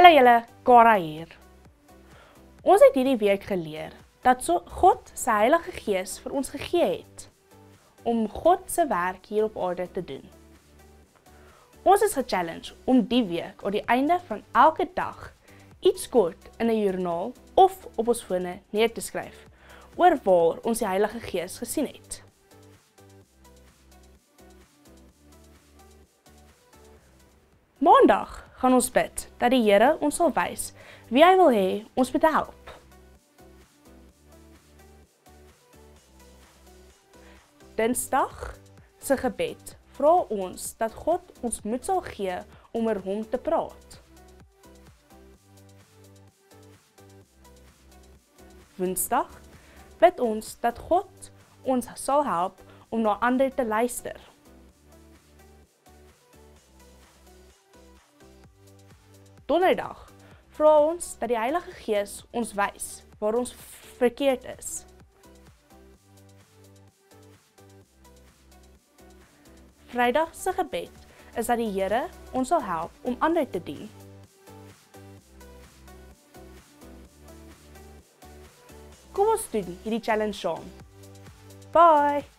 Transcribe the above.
Hallo julle, Kara hier. Ons het hierdie week geleer dat God sy Heilige Gees vir ons gegee het om God se werk hier op aarde te doen. Ons is gechallenged om die week aan die einde van elke dag iets kort in 'n joernaal of op ons fone neer te skryf oor waar ons die Heilige Gees gesien het. Maandag gaan ons bid dat die Here ons sal wys wie hy wil hê ons moet help. Dinsdag se gebed vra ons dat God ons moed sal gee om oor hom te praat. Woensdag bid ons dat God ons sal help om na ander te luister. Donderdag vra ons dat die Heilige Gees ons wys waar ons verkeerd is. Vrydag se gebed is dat die Here ons sal help om ander te dien. Kom ons doen hierdie challenge saam. Bye!